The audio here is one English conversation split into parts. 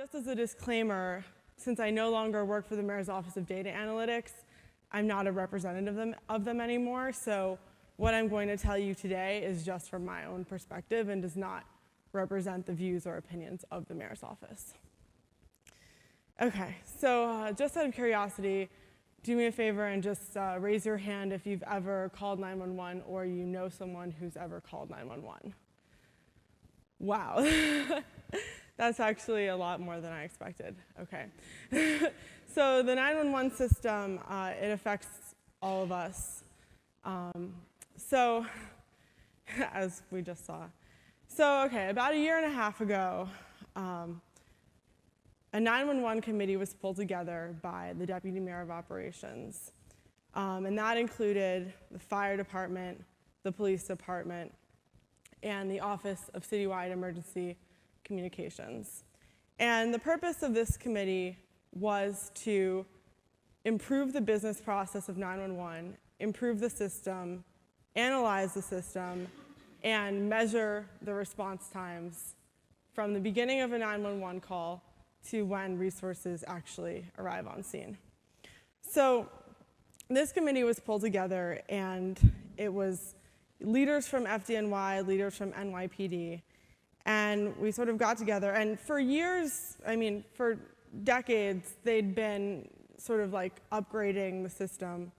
just as a disclaimer, since I no longer work for the Mayor's Office of Data Analytics, I'm not a representative of them anymore, so what I'm going to tell you today is just from my own perspective and does not represent the views or opinions of the Mayor's Office. Okay, so just out of curiosity, do me a favor and just raise your hand if you've ever called 911 or you know someone who's ever called 911. Wow. That's actually a lot more than I expected. Okay. So the 911 system, it affects all of us. So, as we just saw. So, okay, about a year and a half ago, a 911 committee was pulled together by the Deputy Mayor of Operations. And that included the fire department, the police department, and the Office of Citywide Emergency Communications. And the purpose of this committee was to improve the business process of 911, improve the system, analyze the system, and measure the response times from the beginning of a 911 call to when resources actually arrive on scene. So this committee was pulled together, and it was leaders from FDNY, leaders from NYPD, and we sort of got together. And for years, I mean, for decades, they'd been sort of like upgrading the system,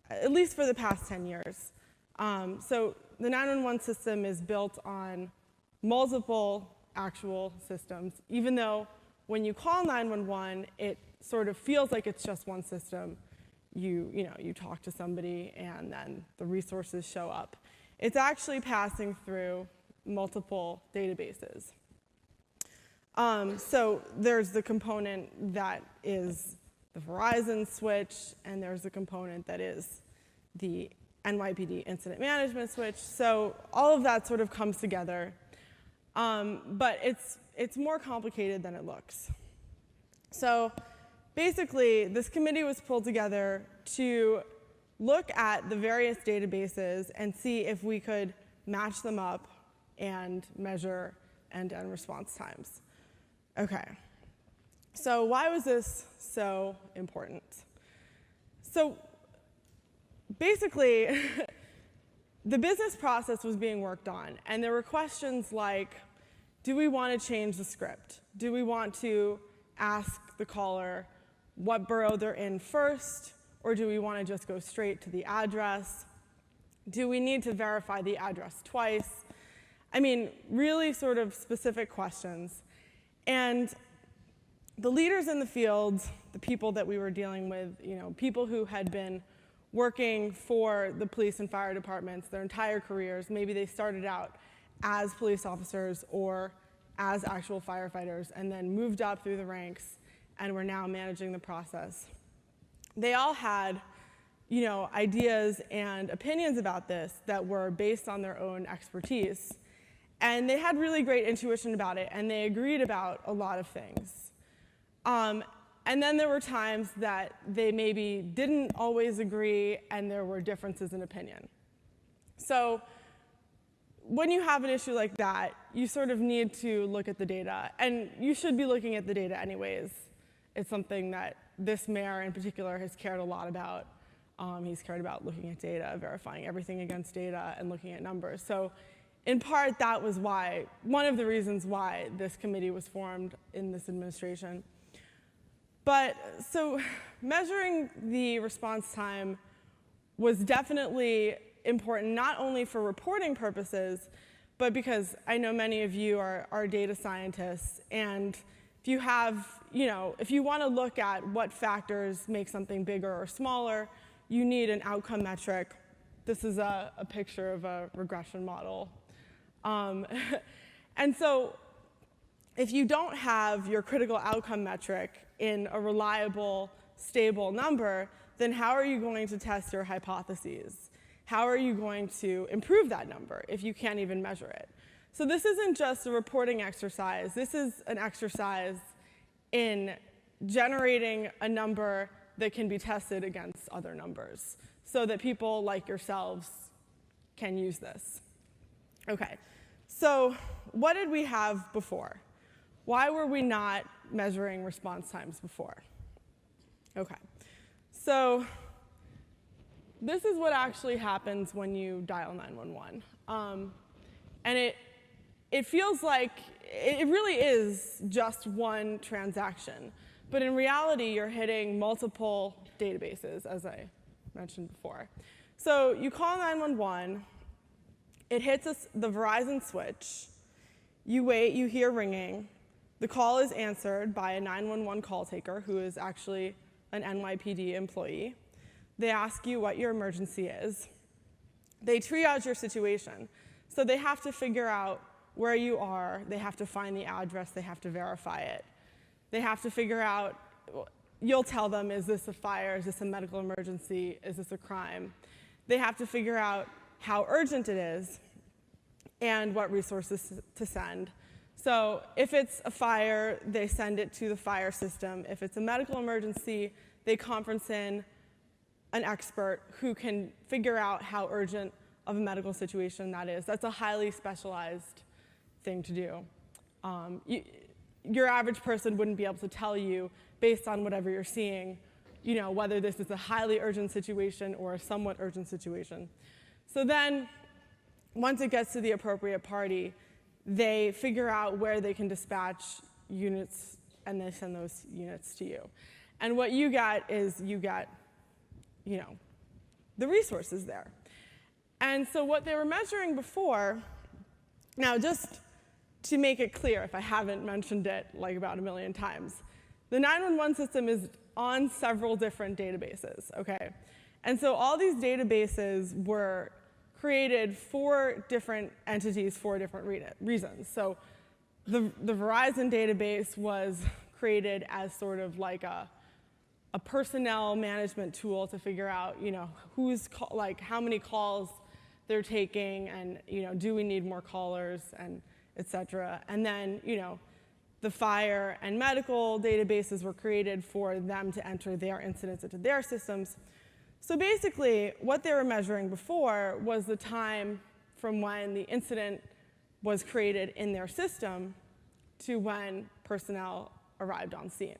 at least for the past 10 years. So the 911 system is built on multiple actual systems, even though when you call 911, it sort of feels like it's just one system. You talk to somebody and then the resources show up. It's actually passing through multiple databases. So there's the component that is the Verizon switch, and there's the component that is the NYPD incident management switch. So all of that sort of comes together. But it's more complicated than it looks. So basically, this committee was pulled together to look at the various databases and see if we could match them up and measure end-to-end response times. Okay, so why was this so important? So basically, the business process was being worked on, and there were questions like, do we want to change the script? Do we want to ask the caller what borough they're in first, or do we want to just go straight to the address? Do we need to verify the address twice? I mean, really sort of specific questions. And the leaders in the field, the people that we were dealing with, people who had been working for the police and fire departments their entire careers, maybe they started out as police officers or as actual firefighters and then moved up through the ranks and were now managing the process. They all had, ideas and opinions about this that were based on their own expertise. And they had really great intuition about it, and they agreed about a lot of things. And then there were times that they maybe didn't always agree, and there were differences in opinion. So when you have an issue like that, you sort of need to look at the data, and you should be looking at the data anyways. It's something that this mayor in particular has cared a lot about. He's cared about looking at data, verifying everything against data, and looking at numbers. So in part, that was one of the reasons why this committee was formed in this administration. But so measuring the response time was definitely important, not only for reporting purposes, but because I know many of you are data scientists, and if you have, if you want to look at what factors make something bigger or smaller, you need an outcome metric. This is a picture of a regression model. And so if you don't have your critical outcome metric in a reliable, stable number, then how are you going to test your hypotheses? How are you going to improve that number if you can't even measure it? So this isn't just a reporting exercise. This is an exercise in generating a number that can be tested against other numbers so that people like yourselves can use this. Okay, so what did we have before? Why were we not measuring response times before? Okay, so this is what actually happens when you dial 911. And it feels like it really is just one transaction. But in reality, you're hitting multiple databases, as I mentioned before. So you call 911. It hits the Verizon switch. You wait. You hear ringing. The call is answered by a 911 call taker, who is actually an NYPD employee. They ask you what your emergency is. They triage your situation. So they have to figure out where you are. They have to find the address. They have to verify it. They have to figure out, you'll tell them, is this a fire? Is this a medical emergency? Is this a crime? They have to figure out how urgent it is and what resources to send. So if it's a fire, they send it to the fire system. If it's a medical emergency, they conference in an expert who can figure out how urgent of a medical situation that is. That's a highly specialized thing to do. Your average person wouldn't be able to tell you, based on whatever you're seeing, whether this is a highly urgent situation or a somewhat urgent situation. So then, once it gets to the appropriate party, they figure out where they can dispatch units, and they send those units to you. And what you get is the resources there. And so what they were measuring before, now just to make it clear, if I haven't mentioned it like about 1 million times, the 911 system is on several different databases, okay? And so all these databases were created for different entities for different reasons. So the Verizon database was created as sort of like a personnel management tool to figure out, how many calls they're taking, and do we need more callers, and et cetera. And then, the fire and medical databases were created for them to enter their incidents into their systems. So basically, what they were measuring before was the time from when the incident was created in their system to when personnel arrived on scene.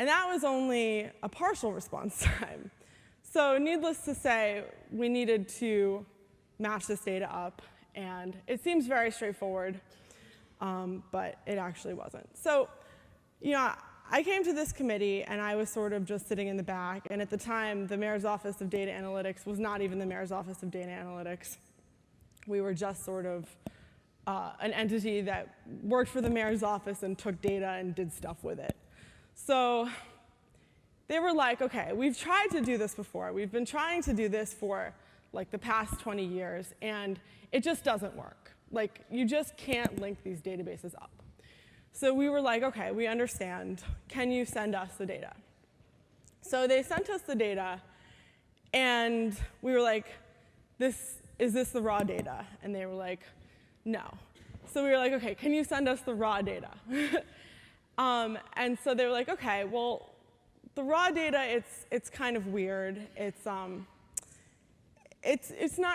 And that was only a partial response time. So needless to say, we needed to match this data up. And it seems very straightforward, but it actually wasn't. So, I came to this committee, and I was sort of just sitting in the back. And at the time, the Mayor's Office of Data Analytics was not even the Mayor's Office of Data Analytics. We were just sort of an entity that worked for the Mayor's Office and took data and did stuff with it. So they were like, OK, we've tried to do this before. We've been trying to do this for like the past 20 years, and it just doesn't work. Like, you just can't link these databases up. So we were like, OK, we understand. Can you send us the data? So they sent us the data, and we were like, is this the raw data? And they were like, no. So we were like, OK, can you send us the raw data? And so they were like, OK, well, the raw data, it's kind of weird. It's not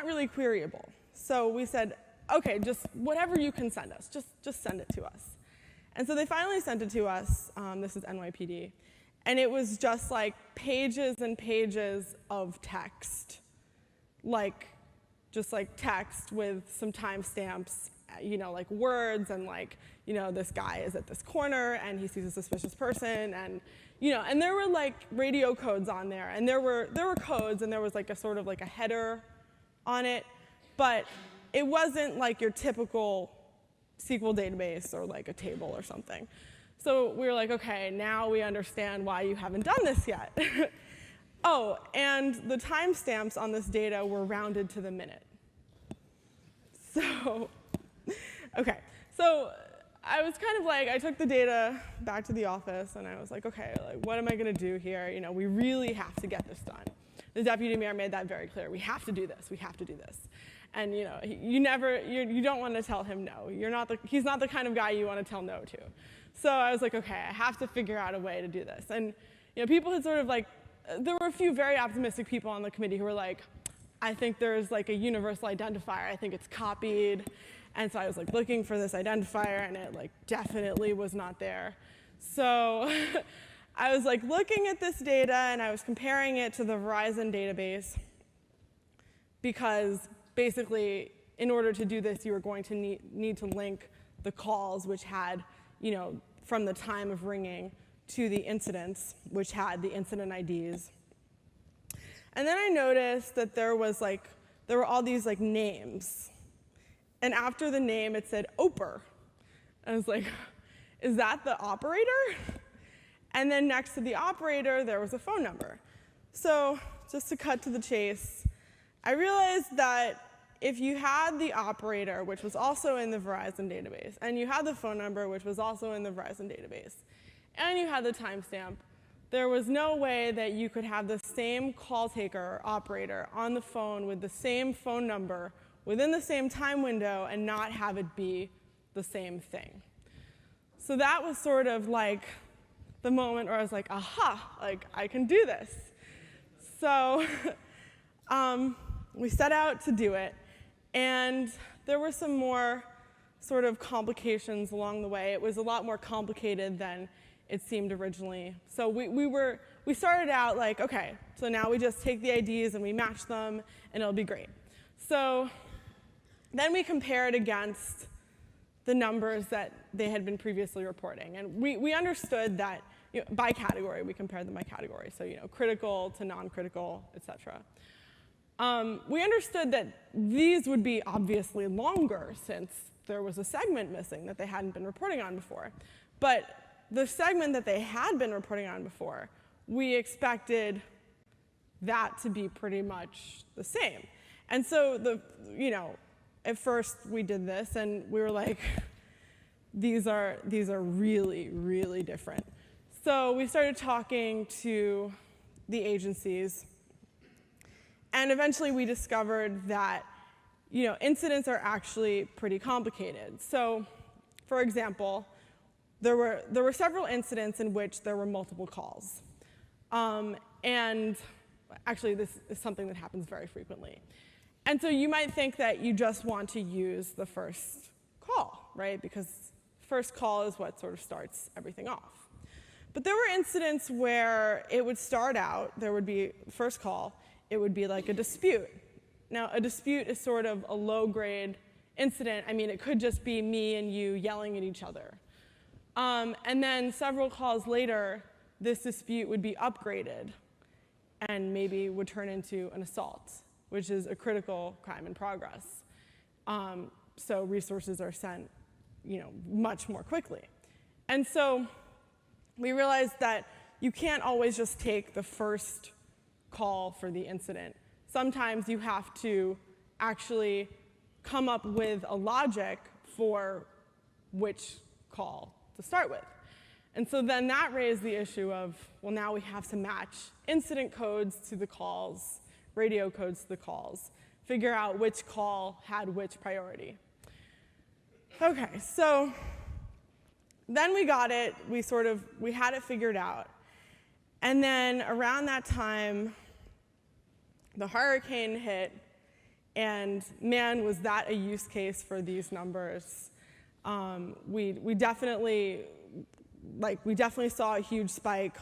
really queryable. So we said, OK, just whatever you can send us, just send it to us. And so they finally sent it to us. This is NYPD. And it was just like pages and pages of text, just like text with some timestamps, like words, and like, this guy is at this corner and he sees a suspicious person, and and there were like radio codes on there, and there were codes, and there was like a sort of like a header on it, but it wasn't like your typical SQL database or like a table or something. So we were like, OK, now we understand why you haven't done this yet. Oh, and the timestamps on this data were rounded to the minute. So, OK, so I was kind of like, I took the data back to the office, and I was like, OK, like, what am I going to do here? We really have to get this done. The deputy mayor made that very clear. We have to do this. We have to do this. And you don't want to tell him no. He's not the kind of guy you want to tell no to. So I was like, OK, I have to figure out a way to do this. And people had sort of like, there were a few very optimistic people on the committee who were like, I think there's like a universal identifier. I think it's copied. And so I was like looking for this identifier, and it like definitely was not there. So I was like looking at this data, and I was comparing it to the Verizon database, because basically in order to do this, you were going to need to link the calls, which had, from the time of ringing, to the incidents, which had the incident IDs. And then I noticed that there were all these like names. And after the name, it said Oper. I was like, is that the operator? And then next to the operator, there was a phone number. So just to cut to the chase, I realized that if you had the operator, which was also in the Verizon database, and you had the phone number, which was also in the Verizon database, and you had the timestamp, there was no way that you could have the same call taker or operator on the phone with the same phone number within the same time window and not have it be the same thing. So that was sort of like the moment where I was like, aha, like I can do this. So we set out to do it, and there were some more sort of complications along the way. It was a lot more complicated than it seemed originally. So we started out like, okay, so now we just take the IDs and we match them, and it'll be great. So then we compared against the numbers that they had been previously reporting. And we understood that, by category, we compared them by category. So, critical to non-critical, et cetera. We understood that these would be obviously longer since there was a segment missing that they hadn't been reporting on before. But the segment that they had been reporting on before, we expected that to be pretty much the same. And so at first we did this, and we were like, these are really, really different. So we started talking to the agencies, and eventually we discovered that incidents are actually pretty complicated. So, for example, there were several incidents in which there were multiple calls. And actually, this is something that happens very frequently. And so you might think that you just want to use the first call, right? Because first call is what sort of starts everything off. But there were incidents where it would start out, there would be first call, it would be like a dispute. Now, a dispute is sort of a low-grade incident. I mean, it could just be me and you yelling at each other. And then several calls later, this dispute would be upgraded and maybe would turn into an assault, which is a critical crime in progress. So resources are sent, much more quickly. And so we realized that you can't always just take the first call for the incident. Sometimes you have to actually come up with a logic for which call to start with. And so then that raised the issue of, well, now we have to match incident codes to the calls, radio codes to the calls, figure out which call had which priority. Okay, so then we got it, we had it figured out. And then around that time, the hurricane hit, and man, was that a use case for these numbers. We definitely saw a huge spike.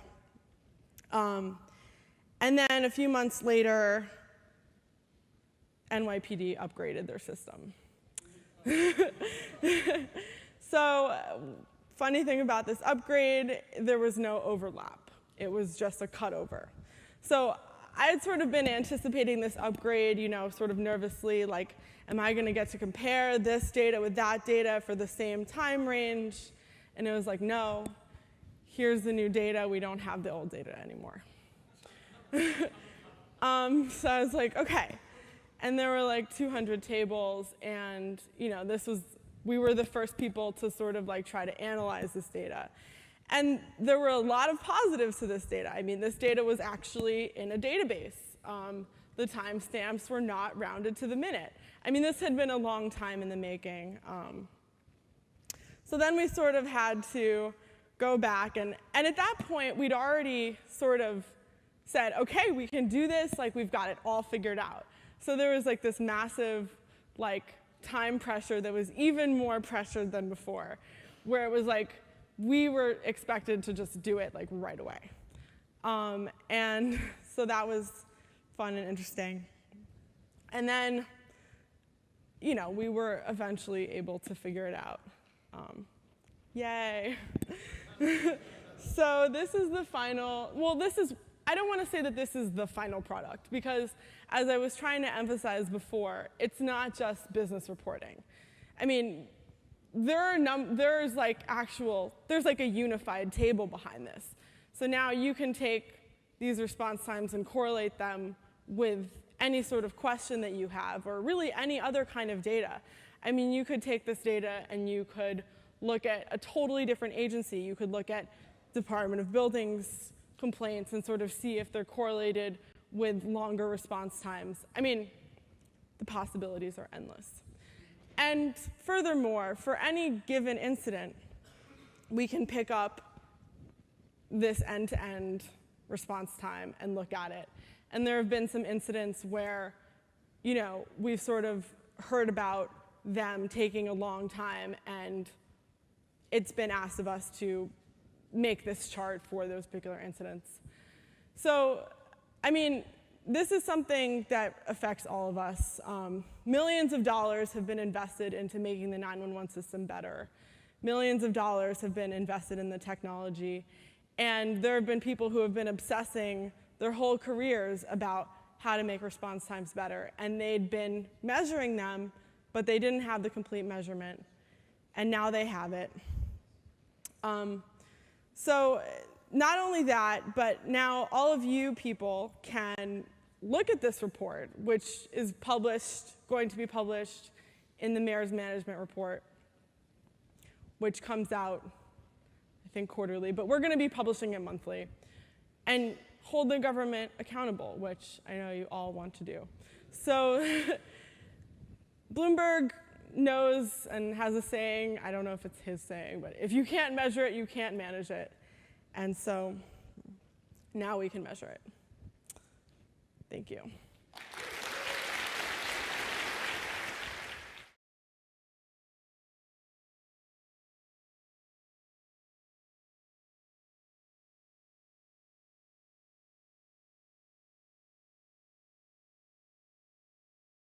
And then a few months later, NYPD upgraded their system. So, funny thing about this upgrade, there was no overlap. It was just a cutover. So I had sort of been anticipating this upgrade, sort of nervously, like, am I going to get to compare this data with that data for the same time range? And it was like, no, here's the new data. We don't have the old data anymore. So I was like, okay. And there were like 200 tables, and we were the first people to sort of like try to analyze this data. And there were a lot of positives to this data. I mean, this data was actually in a database. The timestamps were not rounded to the minute. I mean, this had been a long time in the making. So then we sort of had to go back, and at that point, we'd already sort of said, okay, we can do this, like we've got it all figured out. So there was like this massive like time pressure that was even more pressured than before, where it was like we were expected to just do it like right away. And so that was fun and interesting. And then, you know, we were eventually able to figure it out. Yay. So this is the final, well, I don't want to say that this is the final product, because as I was trying to emphasize before, it's not just business reporting. I mean, there's like a unified table behind this. So now you can take these response times and correlate them with any sort of question that you have, or really any other kind of data. I mean, you could take this data and you could look at a totally different agency. You could look at Department of Buildings complaints and sort of see if they're correlated with longer response times. I mean, the possibilities are endless. And furthermore, for any given incident, we can pick up this end-to-end response time and look at it. And there have been some incidents where, you know, we've sort of heard about them taking a long time, and it's been asked of us to make this chart for those particular incidents. So, I mean, this is something that affects all of us. Millions of dollars have been invested into making the 911 system better. Millions of dollars have been invested in the technology. And there have been people who have been obsessing their whole careers about how to make response times better. And they'd been measuring them, but they didn't have the complete measurement. And now they have it. So not only that, but now all of you people can look at this report, which is going to be published in the Mayor's Management Report, which comes out, I think, quarterly, but we're going to be publishing it monthly, and hold the government accountable, which I know you all want to do. So Bloomberg knows and has a saying, I don't know if it's his saying, but if you can't measure it, you can't manage it. And so now we can measure it. Thank you.